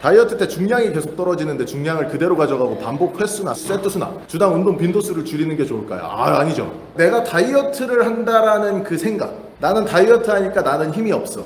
다이어트 때 중량이 계속 떨어지는데 중량을 그대로 가져가고 반복 횟수나 세트 수나 주당 운동 빈도수를 줄이는 게 좋을까요? 아니죠. 내가 다이어트를 한다라는 그 생각, 나는 다이어트 하니까 나는 힘이 없어.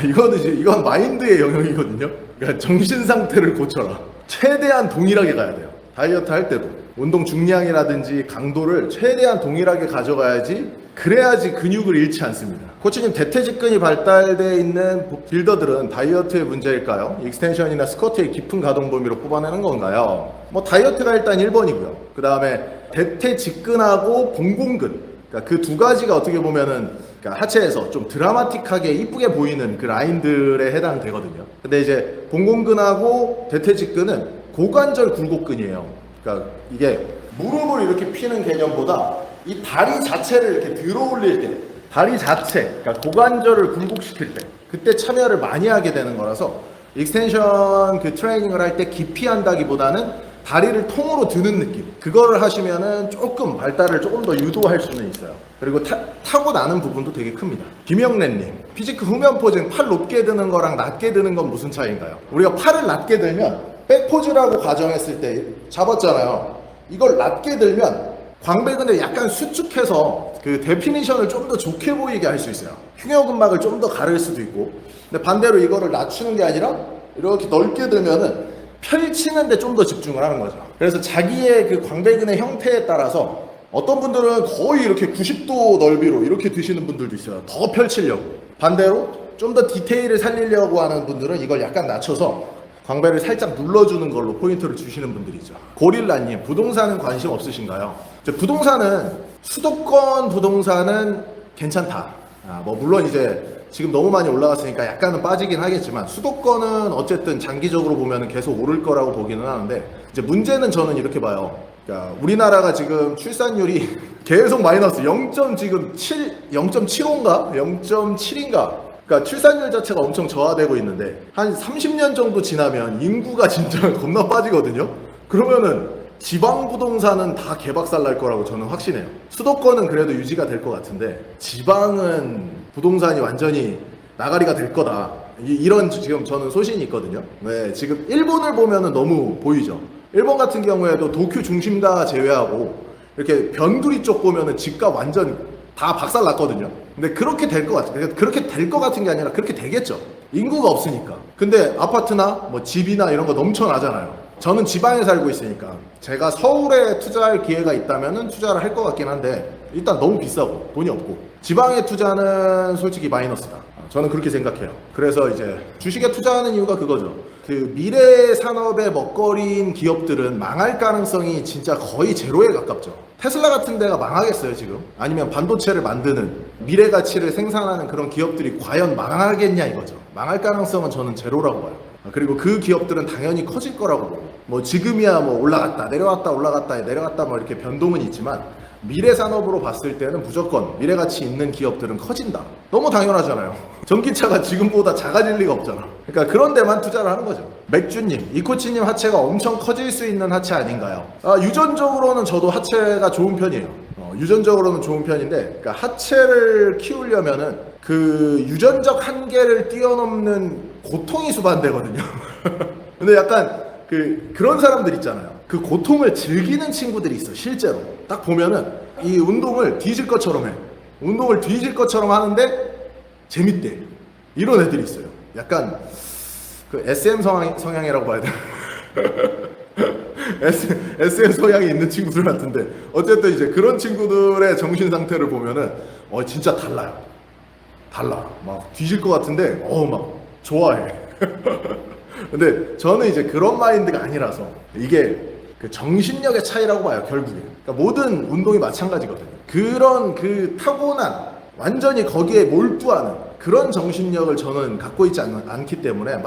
이건 마인드의 영역이거든요. 그러니까 정신 상태를 고쳐라. 최대한 동일하게 가야 돼요. 다이어트 할 때도 운동 중량이라든지 강도를 최대한 동일하게 가져가야지, 그래야지 근육을 잃지 않습니다. 코치님, 대퇴직근이 발달되어 있는 빌더들은 다이어트의 문제일까요? 익스텐션이나 스쿼트의 깊은 가동 범위로 뽑아내는 건가요? 다이어트가 일단 1번이고요. 그 다음에 대퇴직근하고 봉공근, 그러니까 그 두 가지가 어떻게 보면은 그러니까 하체에서 좀 드라마틱하게 이쁘게 보이는 그 라인들에 해당되거든요. 근데 이제 봉공근하고 대퇴직근은 고관절 굴곡근이에요. 그러니까 이게 무릎을 이렇게 피는 개념보다 이 다리 자체를 이렇게 들어 올릴 때, 다리 자체, 그러니까 고관절을 굴곡시킬 때, 그때 참여를 많이 하게 되는 거라서 익스텐션 그 트레이닝을 할 때 깊이 한다기보다는 다리를 통으로 드는 느낌, 그거를 하시면은 조금 발달을 조금 더 유도할 수는 있어요. 그리고 타고 나는 부분도 되게 큽니다. 김영래님, 피지크 후면 포즈는 팔 높게 드는 거랑 낮게 드는 건 무슨 차이인가요? 우리가 팔을 낮게 들면 백포즈라고 가정했을 때 잡았잖아요. 이걸 낮게 들면 광배근을 약간 수축해서 그 데피니션을 좀 더 좋게 보이게 할 수 있어요. 흉여근막을 좀 더 가를 수도 있고. 근데 반대로 이거를 낮추는 게 아니라 이렇게 넓게 들면은 펼치는데 좀 더 집중을 하는 거죠. 그래서 자기의 그 광배근의 형태에 따라서 어떤 분들은 거의 이렇게 90도 넓이로 이렇게 드시는 분들도 있어요. 더 펼치려고. 반대로 좀 더 디테일을 살리려고 하는 분들은 이걸 약간 낮춰서 광배를 살짝 눌러주는 걸로 포인트를 주시는 분들이죠. 고릴라님, 부동산은 관심 없으신가요? 부동산은, 수도권 부동산은 괜찮다. 물론 이제 지금 너무 많이 올라갔으니까 약간은 빠지긴 하겠지만, 수도권은 어쨌든 장기적으로 보면 계속 오를 거라고 보기는 하는데, 이제 문제는 저는 이렇게 봐요. 그러니까 우리나라가 지금 출산율이 계속 마이너스 0.75인가? 0.7인가? 그러니까 출산율 자체가 엄청 저하되고 있는데 한 30년 정도 지나면 인구가 진짜 겁나 빠지거든요. 그러면은 지방 부동산은 다 개박살 날 거라고 저는 확신해요. 수도권은 그래도 유지가 될 것 같은데 지방은 부동산이 완전히 나가리가 될 거다, 이런 지금 저는 소신이 있거든요. 네, 지금 일본을 보면은 너무 보이죠. 일본 같은 경우에도 도쿄 중심가 제외하고 이렇게 변두리 쪽 보면은 집값 완전 다 박살 났거든요. 근데 그렇게 될 것 같아요. 그렇게 될 것 같은 게 아니라 그렇게 되겠죠. 인구가 없으니까. 근데 아파트나 집이나 이런 거 넘쳐나잖아요. 저는 지방에 살고 있으니까 제가 서울에 투자할 기회가 있다면은 투자를 할 것 같긴 한데 일단 너무 비싸고 돈이 없고, 지방에 투자는 솔직히 마이너스다. 저는 그렇게 생각해요. 그래서 이제 주식에 투자하는 이유가 그거죠. 그 미래 산업의 먹거리인 기업들은 망할 가능성이 진짜 거의 제로에 가깝죠. 테슬라 같은 데가 망하겠어요 지금? 아니면 반도체를 만드는 미래 가치를 생산하는 그런 기업들이 과연 망하겠냐 이거죠. 망할 가능성은 저는 제로라고 봐요. 그리고 그 기업들은 당연히 커질 거라고 보고, 지금이야 올라갔다 내려왔다 올라갔다 내려갔다 이렇게 변동은 있지만 미래 산업으로 봤을 때는 무조건 미래 가치 있는 기업들은 커진다. 너무 당연하잖아요. 전기차가 지금보다 작아질 리가 없잖아. 그러니까 그런 데만 투자를 하는 거죠. 맥주님, 이 코치님 하체가 엄청 커질 수 있는 하체 아닌가요? 유전적으로는 저도 하체가 좋은 편이에요. 유전적으로는 좋은 편인데, 그러니까 하체를 키우려면은 그 유전적 한계를 뛰어넘는 고통이 수반되거든요. 근데 약간 그런 사람들 있잖아요. 그 고통을 즐기는 친구들이 있어. 실제로 딱 보면은 이 운동을 뒤질 것처럼 해. 운동을 뒤질 것처럼 하는데 재밌대. 이런 애들이 있어요. 약간 그 SM 성향이라고 봐야 되나? SM 성향이 있는 친구들 같은데, 어쨌든 이제 그런 친구들의 정신 상태를 보면은 진짜 달라요. 달라. 막 뒤질 것 같은데 막 좋아해. 근데 저는 이제 그런 마인드가 아니라서 이게 그 정신력의 차이라고 봐요, 결국에. 그러니까 모든 운동이 마찬가지거든요. 그런 그 타고난, 완전히 거기에 몰두하는 그런 정신력을 저는 갖고 있지 않기 때문에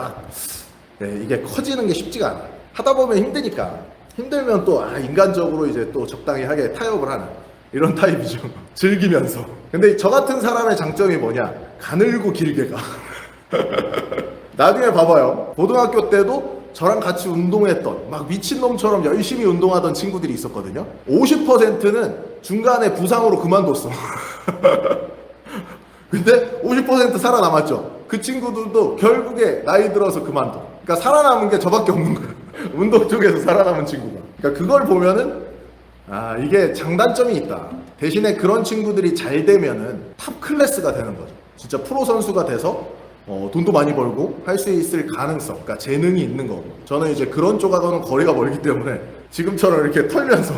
이게 커지는 게 쉽지가 않아요. 하다 보면 힘드니까. 힘들면 또 인간적으로 이제 또 적당히 하게 타협을 하는 이런 타입이죠. 즐기면서. 근데 저 같은 사람의 장점이 뭐냐? 가늘고 길게 가. 나중에 봐봐요. 고등학교 때도 저랑 같이 운동했던 막 미친놈처럼 열심히 운동하던 친구들이 있었거든요. 50%는 중간에 부상으로 그만뒀어. 근데 50% 살아남았죠. 그 친구들도 결국에 나이 들어서 그만둬. 그러니까 살아남은 게 저밖에 없는 거야. 운동 쪽에서 살아남은 친구가. 그러니까 그걸 보면은 아, 이게 장단점이 있다. 대신에 그런 친구들이 잘 되면은 탑 클래스가 되는 거죠. 진짜 프로 선수가 돼서 돈도 많이 벌고 할 수 있을 가능성, 그러니까 재능이 있는 거고. 저는 이제 그런 쪽하고는 거리가 멀기 때문에 지금처럼 이렇게 털면서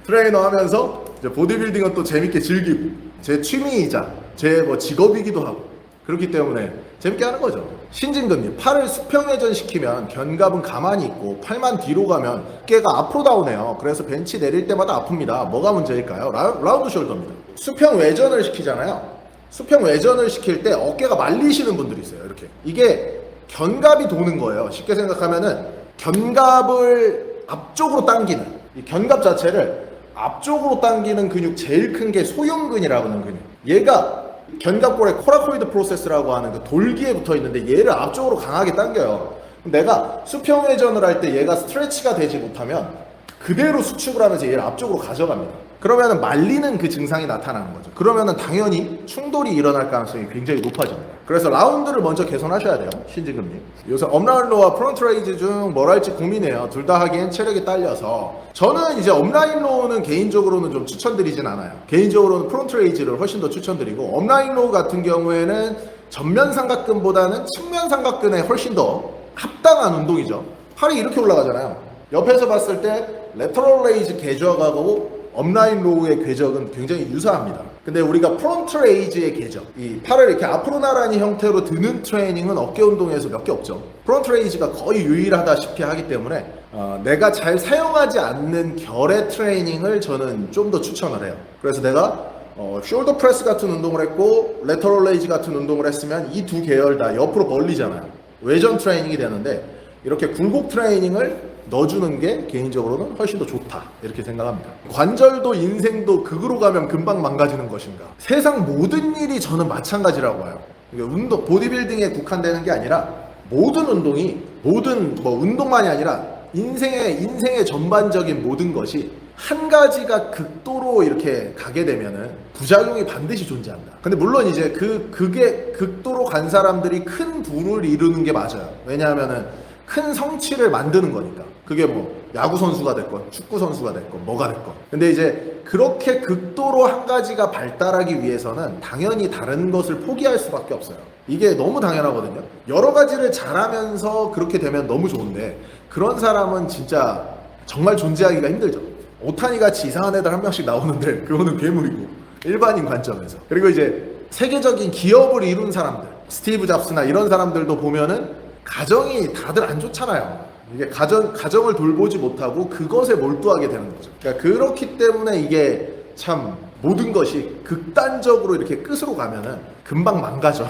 트레이너 하면서 이제 보디빌딩은 또 재밌게 즐기고 제 취미이자 제 뭐 직업이기도 하고 그렇기 때문에 재밌게 하는 거죠. 신진근님, 팔을 수평회전 시키면 견갑은 가만히 있고 팔만 뒤로 가면 어깨가 앞으로 나오네요. 그래서 벤치 내릴 때마다 아픕니다. 뭐가 문제일까요? 라운드 숄더입니다. 수평회전을 시키잖아요. 수평회전을 시킬 때 어깨가 말리시는 분들이 있어요. 이렇게 이게 견갑이 도는 거예요. 쉽게 생각하면은 견갑을 앞쪽으로 당기는, 이 견갑 자체를 앞쪽으로 당기는 근육 제일 큰 게 소흉근이라고 하는 근육. 얘가 견갑골에 코라코이드 프로세스라고 하는 그 돌기에 붙어 있는데 얘를 앞쪽으로 강하게 당겨요. 내가 수평회전을 할 때 얘가 스트레치가 되지 못하면 그대로 수축을 하면서 얘를 앞쪽으로 가져갑니다. 그러면은 말리는 그 증상이 나타나는 거죠. 그러면은 당연히 충돌이 일어날 가능성이 굉장히 높아집니다. 그래서 라운드를 먼저 개선하셔야 돼요, 신진금님. 요새 업라인로와 프론트레이즈 중 뭘 할지 고민해요. 둘 다 하기엔 체력이 딸려서. 저는 이제 업라인로는 개인적으로는 좀 추천드리진 않아요. 개인적으로는 프론트레이즈를 훨씬 더 추천드리고, 업라인로 같은 경우에는 전면 삼각근보다는 측면 삼각근에 훨씬 더 합당한 운동이죠. 팔이 이렇게 올라가잖아요. 옆에서 봤을 때 레터럴 레이즈 궤적하고 업라인 로우의 궤적은 굉장히 유사합니다. 근데 우리가 프론트 레이즈의 궤적, 이 팔을 이렇게 앞으로 나란히 형태로 드는 트레이닝은 어깨 운동에서 몇 개 없죠. 프론트 레이즈가 거의 유일하다시피 하기 때문에 내가 잘 사용하지 않는 결의 트레이닝을 저는 좀 더 추천을 해요. 그래서 내가 숄더 프레스 같은 운동을 했고 레터럴 레이즈 같은 운동을 했으면 이 두 계열 다 옆으로 벌리잖아요. 외전 트레이닝이 되는데 이렇게 굴곡 트레이닝을 넣어주는 게 개인적으로는 훨씬 더 좋다, 이렇게 생각합니다. 관절도 인생도 극으로 가면 금방 망가지는 것인가? 세상 모든 일이 저는 마찬가지라고 봐요. 운동, 보디빌딩에 국한되는 게 아니라 모든 운동이, 모든 뭐 운동만이 아니라 인생의 전반적인 모든 것이 한 가지가 극도로 이렇게 가게 되면은 부작용이 반드시 존재한다. 근데 물론 이제 그게 극도로 간 사람들이 큰 부를 이루는 게 맞아요. 왜냐하면은 큰 성취를 만드는 거니까. 그게 뭐 야구 선수가 됐건 축구 선수가 됐건 뭐가 됐건. 근데 이제 그렇게 극도로 한 가지가 발달하기 위해서는 당연히 다른 것을 포기할 수밖에 없어요. 이게 너무 당연하거든요. 여러 가지를 잘하면서 그렇게 되면 너무 좋은데 그런 사람은 진짜 정말 존재하기가 힘들죠. 오타니 같이 이상한 애들 한 명씩 나오는데 그거는 괴물이고, 일반인 관점에서. 그리고 이제 세계적인 기업을 이룬 사람들, 스티브 잡스나 이런 사람들도 보면은 가정이 다들 안 좋잖아요. 이게 가정을 돌보지 못하고 그것에 몰두하게 되는 거죠. 그러니까 그렇기 때문에 이게 참 모든 것이 극단적으로 이렇게 끝으로 가면은 금방 망가져.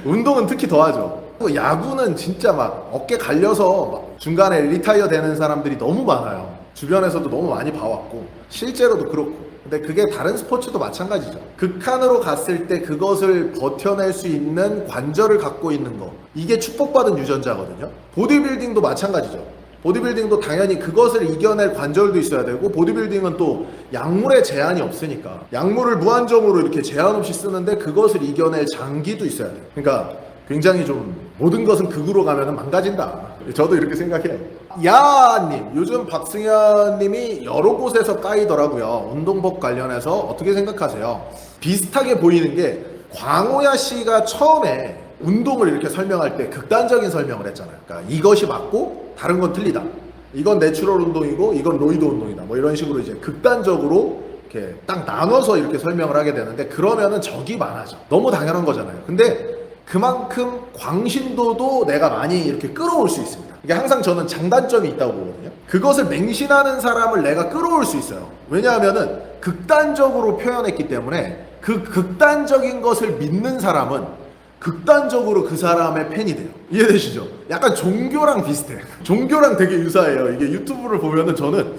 운동은 특히 더하죠. 야구는 진짜 막 어깨 갈려서 막 중간에 리타이어 되는 사람들이 너무 많아요. 주변에서도 너무 많이 봐왔고 실제로도 그렇고. 근데 그게 다른 스포츠도 마찬가지죠. 극한으로 갔을 때 그것을 버텨낼 수 있는 관절을 갖고 있는 거, 이게 축복받은 유전자거든요. 보디빌딩도 마찬가지죠. 보디빌딩도 당연히 그것을 이겨낼 관절도 있어야 되고, 보디빌딩은 또 약물의 제한이 없으니까 약물을 무한정으로 이렇게 제한 없이 쓰는데 그것을 이겨낼 장기도 있어야 돼요. 그러니까 굉장히 좀 모든 것은 극으로 가면 망가진다. 저도 이렇게 생각해요. 야님, 요즘 박승현님이 여러 곳에서 까이더라고요. 운동복 관련해서 어떻게 생각하세요? 비슷하게 보이는 게 광호야 씨가 처음에 운동을 이렇게 설명할 때 극단적인 설명을 했잖아요. 그러니까 이것이 맞고 다른 건 틀리다. 이건 내추럴 운동이고 이건 로이드 운동이다. 뭐 이런 식으로 이제 극단적으로 이렇게 딱 나눠서 이렇게 설명을 하게 되는데, 그러면은 적이 많아져. 너무 당연한 거잖아요. 근데 그만큼 광신도도 내가 많이 이렇게 끌어올 수 있습니다. 이게 항상 저는 장단점이 있다고 보거든요. 그것을 맹신하는 사람을 내가 끌어올 수 있어요. 왜냐하면은 극단적으로 표현했기 때문에 그 극단적인 것을 믿는 사람은 극단적으로 그 사람의 팬이 돼요. 이해되시죠? 약간 종교랑 비슷해. 종교랑 되게 유사해요. 이게 유튜브를 보면은 저는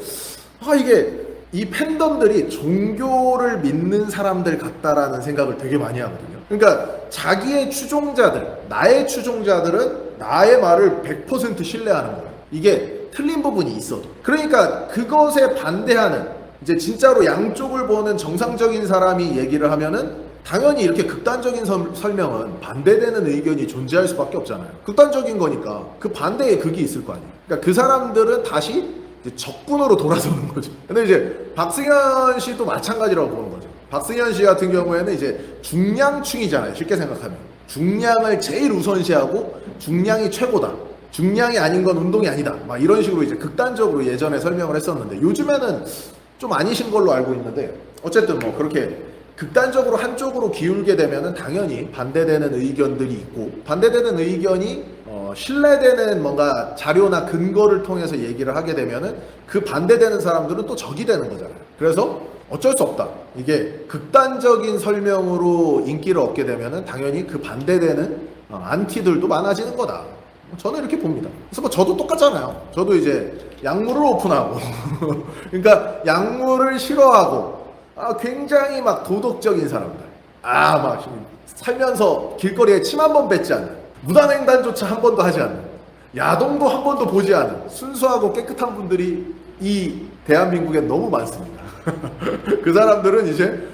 이게 이 팬덤들이 종교를 믿는 사람들 같다라는 생각을 되게 많이 하거든요. 그러니까 자기의 추종자들, 나의 추종자들은 나의 말을 100% 신뢰하는 거예요. 이게 틀린 부분이 있어도. 그러니까 그것에 반대하는, 이제 진짜로 양쪽을 보는 정상적인 사람이 얘기를 하면은 당연히 이렇게 극단적인 설명은 반대되는 의견이 존재할 수밖에 없잖아요. 극단적인 거니까 그 반대의 극이 있을 거 아니에요. 그러니까 그 사람들은 다시 이제 적군으로 돌아서는 거죠. 근데 이제 박승현 씨도 마찬가지라고 보는 거죠. 박승현 씨 같은 경우에는 이제 중량충이잖아요. 쉽게 생각하면 중량을 제일 우선시하고 중량이 최고다. 중량이 아닌 건 운동이 아니다. 막 이런 식으로 이제 극단적으로 예전에 설명을 했었는데 요즘에는 좀 아니신 걸로 알고 있는데 어쨌든 뭐 그렇게 극단적으로 한쪽으로 기울게 되면은 당연히 반대되는 의견들이 있고 반대되는 의견이 신뢰되는 뭔가 자료나 근거를 통해서 얘기를 하게 되면은 그 반대되는 사람들은 또 적이 되는 거잖아요. 그래서 어쩔 수 없다. 이게 극단적인 설명으로 인기를 얻게 되면은 당연히 그 반대되는 안티들도 많아지는 거다. 저는 이렇게 봅니다. 그래서 뭐 저도 똑같잖아요. 저도 이제 약물을 오픈하고 그러니까 약물을 싫어하고 굉장히 막 도덕적인 사람들 막 살면서 길거리에 침 한 번 뱉지 않는 무단횡단조차 한 번도 하지 않는 야동도 한 번도 보지 않은 순수하고 깨끗한 분들이 이 대한민국에 너무 많습니다. 그 사람들은 이제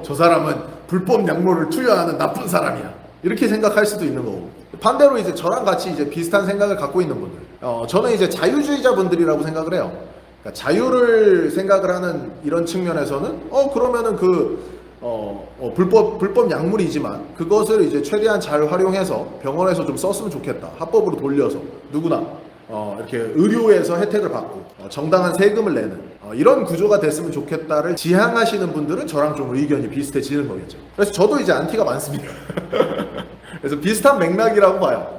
저 사람은 불법 약물을 투여하는 나쁜 사람이야 이렇게 생각할 수도 있는 거고 반대로 이제 저랑 같이 이제 비슷한 생각을 갖고 있는 분들 저는 이제 자유주의자 분들이라고 생각을 해요. 그러니까 자유를 생각을 하는 이런 측면에서는 그러면은 불법 약물이지만 그것을 이제 최대한 잘 활용해서 병원에서 좀 썼으면 좋겠다. 합법으로 돌려서 누구나 이렇게 의료에서 혜택을 받고 정당한 세금을 내는 이런 구조가 됐으면 좋겠다를 지향하시는 분들은 저랑 좀 의견이 비슷해지는 거겠죠. 그래서 저도 이제 안티가 많습니다. 그래서 비슷한 맥락이라고 봐요.